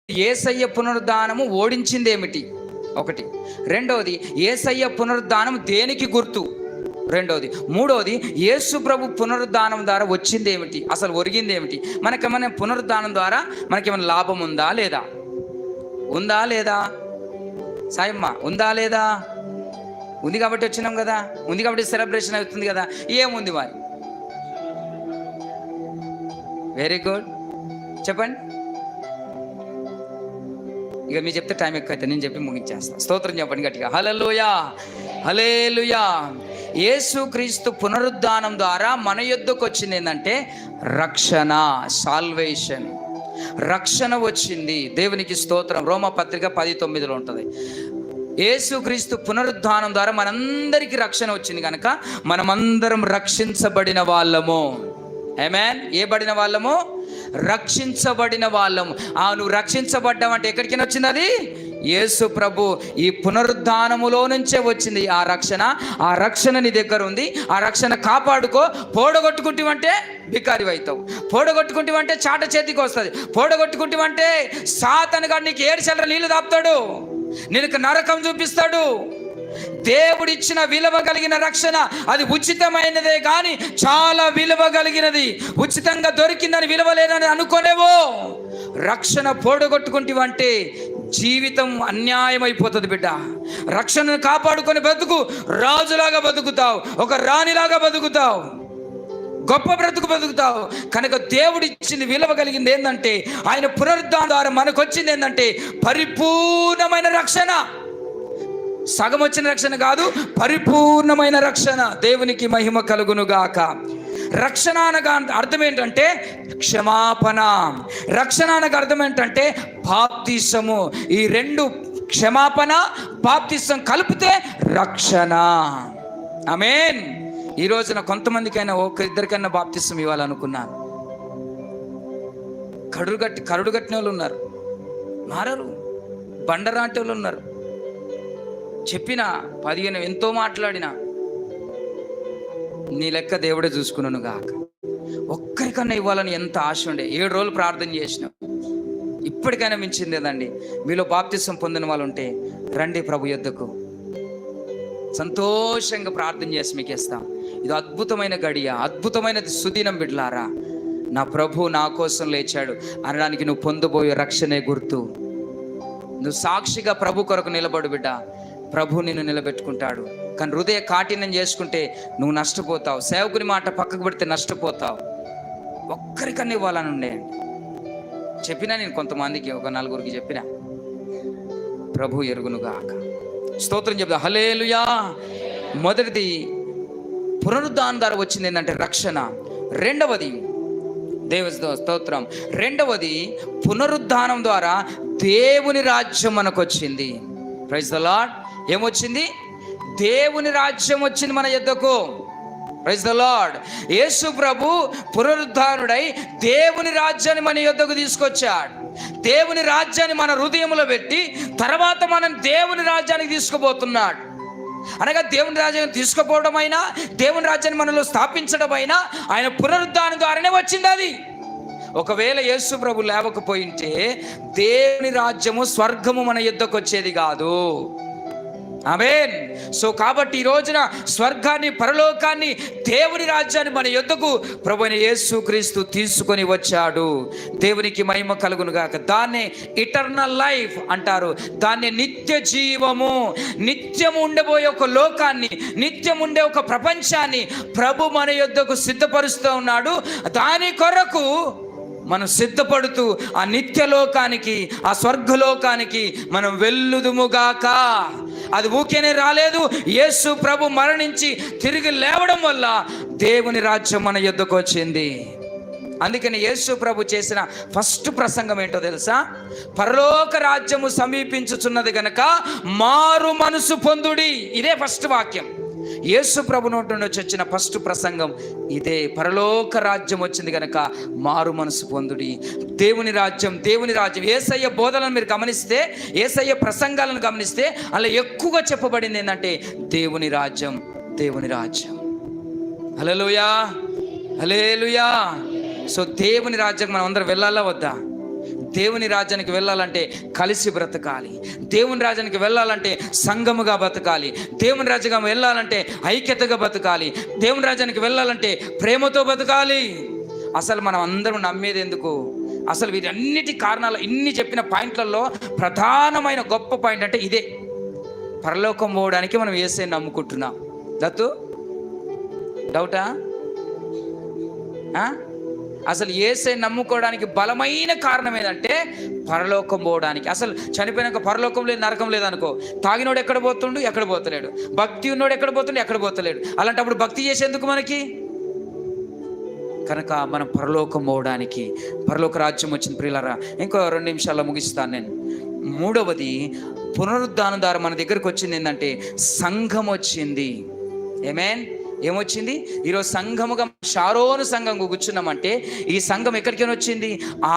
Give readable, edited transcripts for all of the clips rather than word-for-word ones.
యేసయ్య పునరుద్ధానము ఓడించింది ఏమిటి? ఒకటి. రెండవది, యేసయ్య పునరుద్ధానం దేనికి గుర్తు? రెండవది. మూడవది, యేసు ప్రభు పునరుద్ధానం ద్వారా వచ్చింది ఏమిటి? అసలు ఒరిగింది ఏమిటి? మనకేమైనా పునరుద్ధానం ద్వారా మనకేమైనా లాభం ఉందా లేదా? ఉందా లేదా? సాయమ్మ, ఉందా లేదా? ఉంది కాబట్టి వచ్చినాం కదా, ఉంది కాబట్టి సెలబ్రేషన్ అవుతుంది కదా. ఏముంది మరి? వెరీ గుడ్, చెప్పండి. ఇక మీరు చెప్తే టైం ఎక్కువ అయితే నేను చెప్పి ముగించేస్తాను. స్తోత్రం చెప్పండి గట్టిగా. హల్లెలూయా, హల్లెలూయా. యేసుక్రీస్తు పునరుద్ధానం ద్వారా మన యొద్దకు వచ్చింది ఏంటంటే రక్షణ, సాల్వేషన్, రక్షణ వచ్చింది. దేవునికి స్తోత్రం. రోమపత్రిక 10:9 ఉంటుంది. యేసుక్రీస్తు పునరుద్ధానం ద్వారా మనందరికీ రక్షణ వచ్చింది కనుక మనమందరం రక్షించబడిన వాళ్ళము. ఆమేన్. ఏ బడిన వాళ్ళము? రక్షించబడిన వాళ్ళము. నువ్వు రక్షించబడ్డావంటే ఎక్కడికైనా వచ్చింది అది యేసు ప్రభు ఈ పునరుద్ధానములో నుంచే వచ్చింది ఆ రక్షణ. ఆ రక్షణ నీ దగ్గర ఉంది. ఆ రక్షణ కాపాడుకో. పోడగొట్టుకుంటావంటే బికారి అవుతావు. పోడగొట్టుకుంటావంటే చాట చేతికి వస్తుంది. పోడగొట్టుకుంటావంటే సాతానుగా నీకు 7 చెల్ర నీళ్లు దాపుతాడు, నీకు నరకం చూపిస్తాడు. దేవుడిచ్చిన విలువ కలిగిన రక్షణ అది ఉచితమైనదే కానీ చాలా విలువ కలిగినది. ఉచితంగా దొరికిందని విలువ లేదని అనుకోలేవో. రక్షణ పోడగొట్టుకుంటావంటే జీవితం అన్యాయం అయిపోతుంది బిడ్డ. రక్షణను కాపాడుకొని బతుకు. రాజులాగా బతుకుతావు, ఒక రాణిలాగా బతుకుతావు, గొప్ప బ్రతుకు బతుకుతావు. కనుక దేవుడు ఇచ్చింది విలువ కలిగింది ఏంటంటే ఆయన పునరుద్ధానం ద్వారా మనకు వచ్చింది ఏంటంటే పరిపూర్ణమైన రక్షణ. సగం వచ్చిన రక్షణ కాదు, పరిపూర్ణమైన రక్షణ. దేవునికి మహిమ కలుగునుగాక. రక్షణ అనగా అర్థం ఏంటంటే క్షమాపణ. రక్షణ అనగా అర్థం ఏంటంటే బాప్తిసము. ఈ రెండు, క్షమాపణ బాప్తిసం కలిపితే రక్షణ. ఆమేన్. ఈ రోజున కొంతమందికైనా ఇద్దరికైనా బాప్తిసం ఇవ్వాలనుకున్నాను. కరుడు కట్టిన వాళ్ళు ఉన్నారు, మారరు. బండరాంటి వాళ్ళు ఉన్నారు. చెప్పిన 15 ఎంతో మాట్లాడినా నీ లెక్క దేవుడే చూసుకున్నాను గాక. ఒక్కరికన్నా ఇవ్వాలని ఎంత ఆశ ఉండే. 7 రోజులు ప్రార్థన చేసినాం. ఇప్పటికైనా మించింది లేదండి. మీలో బాప్తిసం పొందిన వాళ్ళు ఉంటే రండి ప్రభు యొద్దకు. సంతోషంగా ప్రార్థన చేసి మీకు ఇస్తాం. ఇది అద్భుతమైన గడియ, అద్భుతమైన సుదినం బిడ్డలారా. నా ప్రభు నా కోసం లేచాడు అనడానికి నువ్వు పొందబోయే రక్షణే గుర్తు. నువ్వు సాక్షిగా ప్రభు కొరకు నిలబడు బిడ్డ. ప్రభు నిన్ను నిలబెట్టుకుంటాడు. కానీ హృదయ కాఠిన్యం చేసుకుంటే నువ్వు నష్టపోతావు. సేవకుని మాట పక్కకు పెడితే నష్టపోతావు. ఒక్కరికన్నా ఇవ్వాలని ఉండేయండి. చెప్పినా నేను కొంతమందికి, ఒక 4గురికి చెప్పిన. ప్రభు ఎరుగునుగాక. స్తోత్రం చెప్తా. హల్లెలూయా. మొదటిది పునరుద్ధానం ద్వారా వచ్చింది ఏంటంటే రక్షణ. రెండవది దేవుని స్తోత్రం. రెండవది పునరుద్ధానం ద్వారా దేవుని రాజ్యం మనకు వచ్చింది. Praise the Lord. ఏమొచ్చింది? దేవుని రాజ్యం వచ్చింది మన యొద్దకు. Praise the Lord. యేసు ప్రభు పునరుద్ధానుడై దేవుని రాజ్యాన్ని మన యొద్దకు తీసుకొచ్చాడు. దేవుని రాజ్యాన్ని మన హృదయంలో పెట్టి తర్వాత మనం దేవుని రాజ్యానికి తీసుకుపోతున్నాడు. అనగా దేవుని రాజ్యాన్ని తీసుకుపోవడం అయినా, దేవుని రాజ్యాన్ని మనలో స్థాపించడం అయినా ఆయన పునరుద్ధానం ద్వారానే వచ్చింది అది. ఒకవేళ యేసు ప్రభు లేవకపోయింటే దేవుని రాజ్యము, స్వర్గము మన యొద్దకు వచ్చేది కాదు. ఆమేన్. సో కాబట్టి ఈ రోజున స్వర్గాన్ని, పరలోకాన్ని, దేవుని రాజ్యాన్ని మన యొద్దకు ప్రభువైన యేసుక్రీస్తు తీసుకొని వచ్చాడు. దేవునికి మహిమ కలుగునుగాక. దాన్నే ఇటర్నల్ లైఫ్ అంటారు. దాన్ని నిత్య జీవము. నిత్యం ఉండబోయే ఒక లోకాన్ని, నిత్యం ఉండే ఒక ప్రపంచాన్ని ప్రభు మన యొద్దకు సిద్ధపరుస్తూ ఉన్నాడు. దాని కొరకు మనం సిద్ధపడుతూ ఆ నిత్యలోకానికి, ఆ స్వర్గలోకానికి మనం వెళ్ళుదుముగాక. అది ఊకేనే రాలేదు. యేసు ప్రభు మరణించి తిరిగి లేవడం వల్ల దేవుని రాజ్యం మన యొద్దకు వచ్చింది. అందుకని యేసు ప్రభు చేసిన ఫస్ట్ ప్రసంగం ఏంటో తెలుసా? పరలోక రాజ్యము సమీపించుచున్నది గనక మారు మనసు పొందుడి. ఇదే ఫస్ట్ వాక్యం. యేసు ప్రభు నోటి నుండి వచ్చిన ఫస్ట్ ప్రసంగం ఇదే. పరలోక రాజ్యం వచ్చింది కనుక మారు మనసు పొందుడి. దేవుని రాజ్యం, దేవుని రాజ్యం. యేసయ్య బోధనలను మీరు గమనిస్తే, యేసయ్య ప్రసంగాలను గమనిస్తే అలా ఎక్కువగా చెప్పబడింది ఏంటంటే దేవుని రాజ్యం, దేవుని రాజ్యం. హల్లెలూయా, హల్లెలూయా. సో దేవుని రాజ్యం మనం అందరం వెళ్ళాలా వద్దా? దేవుని రాజ్యానికి వెళ్ళాలంటే కలిసి బ్రతకాలి. దేవుని రాజ్యానికి వెళ్ళాలంటే సంఘముగా బతకాలి. దేవుని రాజ్యం వెళ్ళాలంటే ఐక్యతగా బతకాలి. దేవుని రాజ్యానికి వెళ్ళాలంటే ప్రేమతో బతకాలి. అసలు మనం అందరం నమ్మేది ఎందుకు? అసలు వీటన్నిటి కారణాలు ఇన్ని చెప్పిన పాయింట్లలో ప్రధానమైన గొప్ప పాయింట్ అంటే ఇదే. పరలోకం పోవడానికి మనం యేసయ్యని నమ్ముకుంటున్నాం. దత్తు డౌటా? అసలు యేసయ్యని నమ్ముకోవడానికి బలమైన కారణం ఏదంటే పరలోకం పోవడానికి. అసలు చనిపోయినాక పరలోకం లేదు, నరకం లేదనుకో, తాగినోడు ఎక్కడ పోతుండు? ఎక్కడ పోతలేడు. భక్తి ఉన్నోడు ఎక్కడ పోతుండు? ఎక్కడ పోతలేడు. అలాంటప్పుడు భక్తి చేసేందుకు మనకి? కనుక మనం పరలోకం పోవడానికి, పరలోక రాజ్యం వచ్చింది ప్రియులారా. ఇంకో 2 నిమిషాల్లో ముగిస్తాను నేను. మూడవది, పునరుద్ధానం ద్వారా మన దగ్గరకు వచ్చింది ఏంటంటే సంఘం వచ్చింది. ఏమొచ్చింది? ఈరోజు సంఘముగా షారోను సంఘం కూర్చున్నామంటే ఈ సంఘం ఎక్కడికైనా వచ్చింది?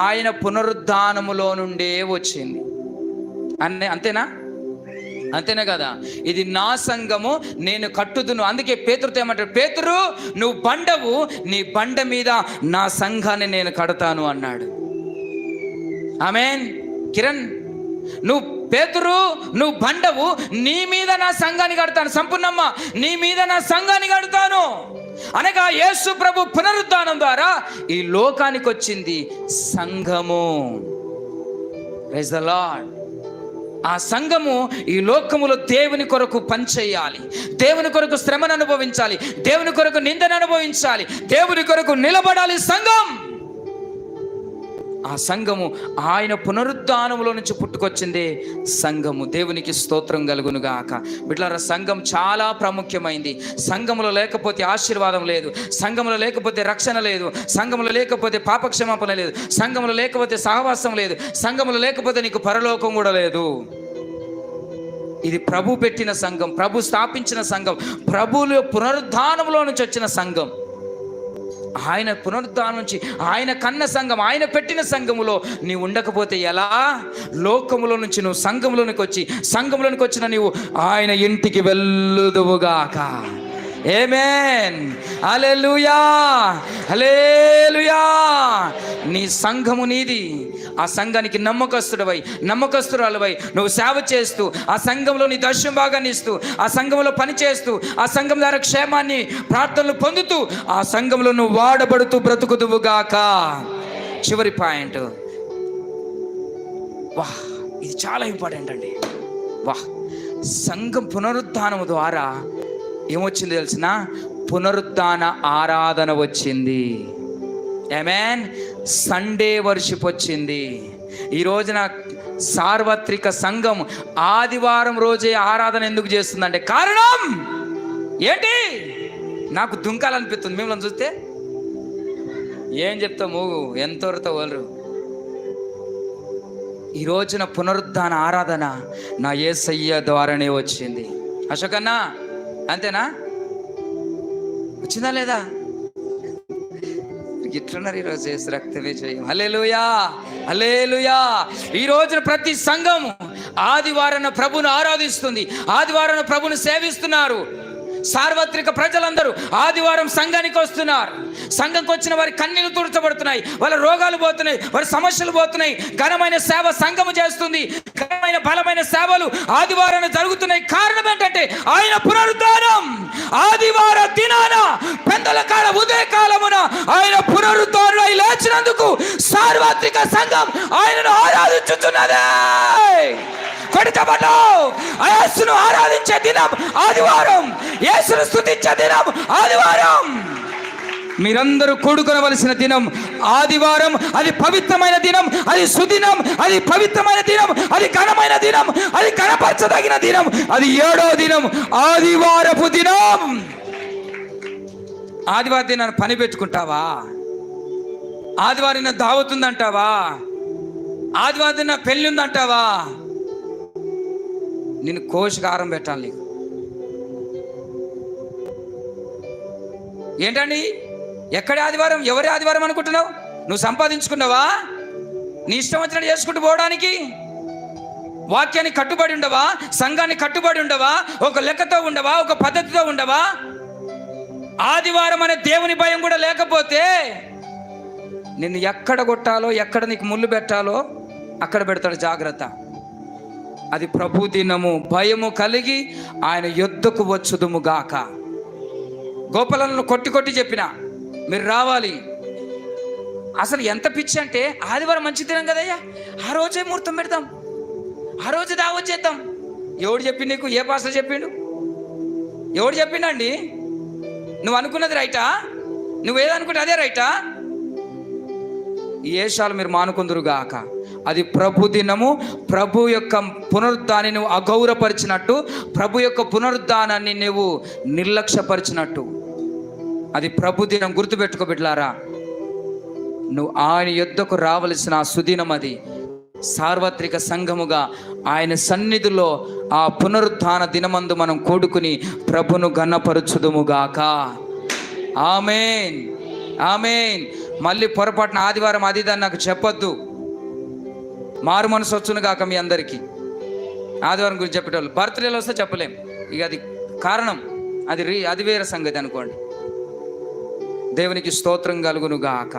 ఆయన పునరుద్ధానములో నుండే వచ్చింది. అంతేనా కదా? ఇది నా సంఘము, నేను కట్టుదును. అందుకే పేతురుతో ఏమంటాడు? పేతురు, నువ్వు బండవు, నీ బండ మీద నా సంఘాన్ని నేను కడతాను అన్నాడు. ఆమేన్. కిరణ్, పేతురు నువ్వు బండవు, నీ మీద నా సంఘాన్ని కడతాను. సంపూర్ణమ్మ, నీ మీద నా సంఘాన్ని కడతాను అనగా యేసు ప్రభు పునరుద్ధానం ద్వారా ఈ లోకానికి వచ్చింది సంఘము. Praise the Lord. ఆ సంఘము ఈ లోకములో దేవుని కొరకు పనిచేయాలి, దేవుని కొరకు శ్రమను అనుభవించాలి, దేవుని కొరకు నిందను అనుభవించాలి, దేవుని కొరకు నిలబడాలి సంఘం. ఆ సంఘము ఆయన పునరుద్ధానములో నుంచి పుట్టుకొచ్చింది సంఘము. దేవునికి స్తోత్రం కలుగునుగాక. బిడ్డలారా, సంఘం చాలా ప్రాముఖ్యమైంది. సంఘములో లేకపోతే ఆశీర్వాదం లేదు, సంఘములో లేకపోతే రక్షణ లేదు, సంఘములో లేకపోతే పాపక్షమాపణ లేదు, సంఘములో లేకపోతే సహవాసం లేదు, సంఘములో లేకపోతే నీకు పరలోకం కూడా లేదు. ఇది ప్రభు పెట్టిన సంఘం, ప్రభు స్థాపించిన సంఘం, ప్రభువుల పునరుద్ధానంలో నుంచి వచ్చిన సంఘం. ఆయన పునరుద్ధానం నుంచి ఆయన కన్న సంఘం, ఆయన పెట్టిన సంఘములో నీవు ఉండకపోతే ఎలా? లోకములో నుంచి నువ్వు సంఘంలోనికి వచ్చి, సంఘంలోనికి వచ్చిన నీవు ఆయన ఇంటికి వెళ్ళుదువుగాక. ఆమేన్. హల్లెలూయా, హల్లెలూయా. నీ సంఘము నీది. ఆ సంఘానికి నమ్మకస్తురాలవై నువ్వు సేవ చేస్తూ, ఆ సంఘంలో నీ దర్శనం భాగాన్ని ఇస్తూ, ఆ సంఘంలో పని చేస్తూ, ఆ సంఘం ద్వారా క్షేమాన్ని, ప్రార్థనలు పొందుతూ, ఆ సంఘంలో నువ్వు వాడబడుతూ బ్రతుకుదువుగాక. చివరి పాయింట్, ఇది చాలా ఇంపార్టెంట్ అండి. సంఘం పునరుద్ధానము ద్వారా ఏమొచ్చింది తెలిసిన? పునరుద్ధాన ఆరాధన వచ్చింది. ఆమేన్. సండే వర్షిప్ వచ్చింది. ఈ రోజున సార్వత్రిక సంఘం ఆదివారం రోజే ఆరాధన ఎందుకు చేస్తుందంటే కారణం ఏంటి? నాకు దుంకాలనిపిస్తుంది మిమ్మల్ని చూస్తే. ఏం చెప్తాము, ఎంతవరతో వాళ్ళు. ఈ రోజున పునరుద్ధాన ఆరాధన నా యేసయ్య ద్వారానే వచ్చింది. అశోకన్నా, అంతేనా? వచ్చిందా లేదా? ఇట్లున్నారు ఈరోజు. యేసు రక్తమే జయం. హల్లెలూయా, హల్లెలూయా. ఈ రోజున ప్రతి సంఘం ఆదివారాన ప్రభుని ఆరాధిస్తుంది, ఆదివారాన ప్రభుని సేవిస్తున్నారు. సార్వత్రిక ప్రజలందరూ ఆదివారం సంఘానికి వస్తున్నారు. సంఘంకి వచ్చిన వారి కన్నీళ్లు తుడచబడుతున్నాయి, వాళ్ళ రోగాలు పోతున్నాయి, వారి సమస్యలు పోతున్నాయి. ఘనమైన సేవ సంఘము చేస్తుంది. ఘనమైన బలమైన సేవలు ఆదివారాన్ని జరుగుతున్నాయి. కారణం ఏంటంటే ఆయన పునరుద్ధానం. ఆదివార దినాన పెందల కాల ఉదయ కాలమున ఆయన పునరుద్ధానుడై లేచినందుకు సార్వత్రిక సంఘం ఆయనను ఆరాధించుతున్నదే. యేసును ఆరాధించే దినం ఆదివారం, యేసును స్తుతించే దినం ఆదివారం. మీరందరూ కూడుకొనవలసిన దినం ఆదివారం. అది పవిత్రమైన దినం, అది సుదినం, అది పవిత్రమైన దినం, అది ఘనమైన దినం, అది కనపరచదగిన దినం. అది 7వ దినం, ఆదివారపు దినం. ఆదివారం దినాన్ని పని పెట్టుకుంటావా? ఆదివారం దావతుందంటావా? ఆదివారం దిన పెళ్ళి ఉందంటావా? నేను కోశకారం పెట్టాలి నీకు. ఏంటండి, ఎక్కడి ఆదివారం, ఎవరి ఆదివారం అనుకుంటున్నావు? నువ్వు సంపాదించుకున్నావా? నీ ఇష్టం వచ్చినట్టు చేసుకుంటూ పోవడానికి? వాక్యానికి కట్టుబడి ఉండవా? సంఘానికి కట్టుబడి ఉండవా? ఒక లెక్కతో ఉండవా? ఒక పద్ధతితో ఉండవా? ఆదివారం అనే దేవుని భయం కూడా లేకపోతే నిన్ను ఎక్కడ కొట్టాలో, ఎక్కడ నీకు ముళ్ళు పెట్టాలో అక్కడ పెడతాడు, జాగ్రత్త. అది ప్రభు దినము, భయము కలిగి ఆయన యొద్దకు వచ్చుదుము గాక. గోపాలను కొట్టి కొట్టి చెప్పిన, మీరు రావాలి. అసలు ఎంత పిచ్చి అంటే, ఆదివారం మంచి దినం కదయ్యా, ఆ రోజే ముహూర్తం పెడతాం, ఆ రోజు దావత్ చేద్దాం. ఎవడు చెప్పిండు నీకు? ఏ పాస్టర్ చెప్పిండు? ఎవడు చెప్పిండండి? నువ్వు అనుకున్నది రైటా? నువ్వేదనుకుంటే అదే రైటా? ఈ ఏషాలు మీరు మానుకుందురుగాక. అది ప్రభు దినము. ప్రభు యొక్క పునరుద్ధాన్ని నువ్వు అగౌరవపరిచినట్టు, ప్రభు యొక్క పునరుద్ధానాన్ని నువ్వు నిర్లక్ష్యపరిచినట్టు. అది ప్రభు దినం. గుర్తుపెట్టుకో బిడ్డలారా, నువ్వు ఆయన యొద్దకు రావలసిన ఆ సుదినం. అది సార్వత్రిక సంఘముగా ఆయన సన్నిధిలో ఆ పునరుద్ధాన దినమందు మనం కూడుకుని ప్రభును ఘనపరచుదుముగాక. ఆమేన్, ఆమేన్. మళ్ళీ పొరపాటున ఆదివారం అది దాన్ని నాకు చెప్పొద్దు. మారు మనసు వచ్చును గాక మీ అందరికీ. ఆదివారం గురించి చెప్పేటోళ్ళు బర్త్డేలో వస్తే చెప్పలేం, ఇక అది కారణం, అది వేరే సంగతి అనుకోండి. దేవునికి స్తోత్రం కలుగును గాక.